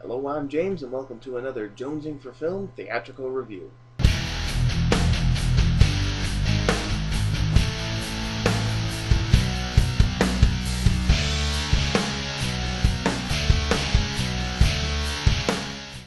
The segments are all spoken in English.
Hello, I'm James, and welcome to another Jonesing for Film theatrical review.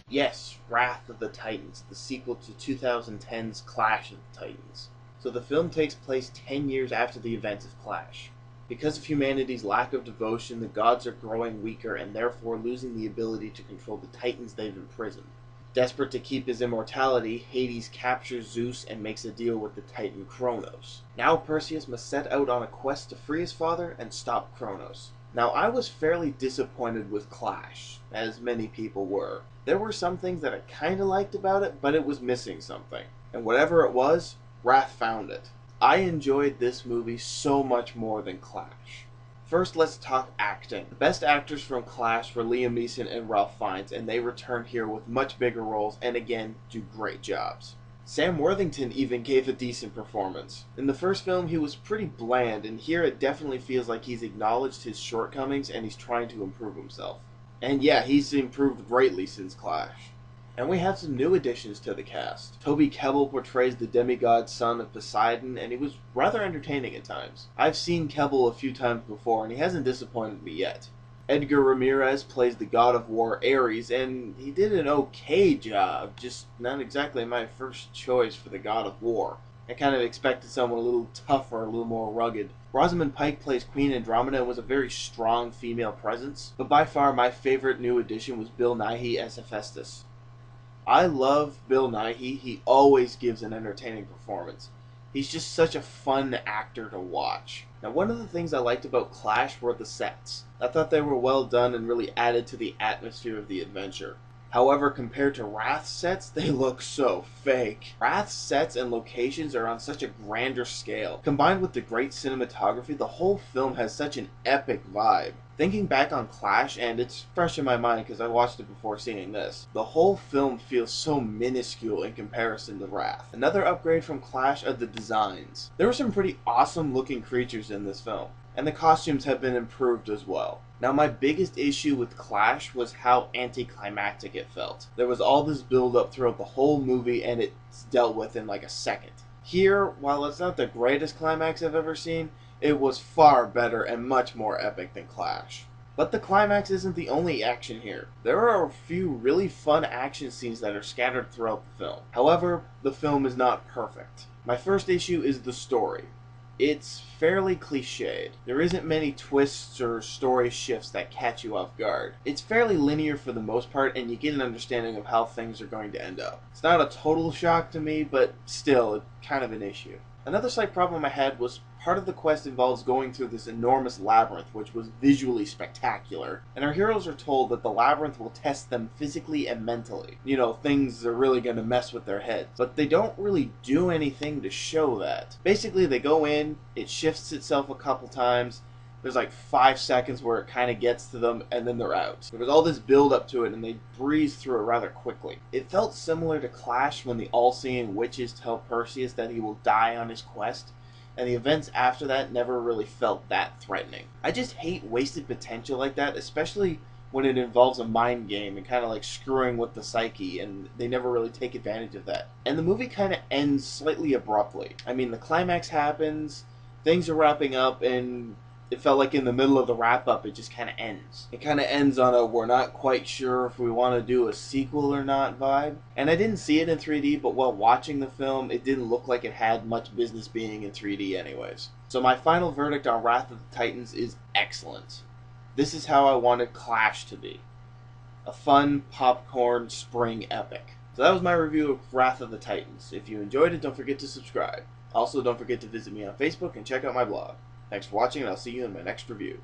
Yes, Wrath of the Titans, the sequel to 2010's Clash of the Titans. So the film takes place 10 years after the events of Clash. Because of humanity's lack of devotion, the gods are growing weaker and therefore losing the ability to control the Titans they've imprisoned. Desperate to keep his immortality, Hades captures Zeus and makes a deal with the Titan Kronos. Now Perseus must set out on a quest to free his father and stop Kronos. Now I was fairly disappointed with Clash, as many people were. There were some things that I kinda liked about it, but it was missing something. And whatever it was, Wrath found it. I enjoyed this movie so much more than Clash. First, let's talk acting. The best actors from Clash were Liam Neeson and Ralph Fiennes, and they returned here with much bigger roles and again do great jobs. Sam Worthington even gave a decent performance. In the first film he was pretty bland, and here it definitely feels like he's acknowledged his shortcomings and he's trying to improve himself. And yeah, he's improved greatly since Clash. And we have some new additions to the cast. Toby Kebbell portrays the demigod son of Poseidon, and he was rather entertaining at times. I've seen Kebbell a few times before, and he hasn't disappointed me yet. Edgar Ramirez plays the god of war Ares, and he did an okay job, just not exactly my first choice for the god of war. I kind of expected someone a little tougher, a little more rugged. Rosamund Pike plays Queen Andromeda and was a very strong female presence, but by far my favorite new addition was Bill Nighy as Hephaestus. I love Bill Nighy. He always gives an entertaining performance. He's just such a fun actor to watch. Now, one of the things I liked about Clash were the sets. I thought they were well done and really added to the atmosphere of the adventure. However, compared to Wrath's sets, they look so fake. Wrath's sets and locations are on such a grander scale. Combined with the great cinematography, the whole film has such an epic vibe. Thinking back on Clash, and it's fresh in my mind because I watched it before seeing this, the whole film feels so minuscule in comparison to Wrath. Another upgrade from Clash are the designs. There were some pretty awesome looking creatures in this film, and the costumes have been improved as well. Now, my biggest issue with Clash was how anticlimactic it felt. There was all this build up throughout the whole movie, and it's dealt with in like a second. Here, while it's not the greatest climax I've ever seen, it was far better and much more epic than Clash. But the climax isn't the only action here. There are a few really fun action scenes that are scattered throughout the film. However, the film is not perfect. My first issue is the story. It's fairly cliched. There isn't many twists or story shifts that catch you off guard. It's fairly linear for the most part, and you get an understanding of how things are going to end up. It's not a total shock to me, but still, it's kind of an issue. Another slight problem I had was part of the quest involves going through this enormous labyrinth, which was visually spectacular, and our heroes are told that the labyrinth will test them physically and mentally. You know, things are really going to mess with their heads. But they don't really do anything to show that. Basically, they go in, it shifts itself a couple times, there's like 5 seconds where it kind of gets to them, and then they're out. There was all this build up to it, and they breeze through it rather quickly. It felt similar to Clash when the all-seeing witches tell Perseus that he will die on his quest, and the events after that never really felt that threatening. I just hate wasted potential like that, especially when it involves a mind game and kind of like screwing with the psyche, and they never really take advantage of that. And the movie kind of ends slightly abruptly. I mean, the climax happens, things are wrapping up, and it felt like in the middle of the wrap-up, it just kind of ends. It kind of ends on a we're not quite sure if we want to do a sequel or not vibe. And I didn't see it in 3D, but while watching the film, it didn't look like it had much business being in 3D anyways. So my final verdict on Wrath of the Titans is excellent. This is how I wanted Clash to be. A fun, popcorn, spring epic. So that was my review of Wrath of the Titans. If you enjoyed it, don't forget to subscribe. Also, don't forget to visit me on Facebook and check out my blog. Thanks for watching, and I'll see you in my next review.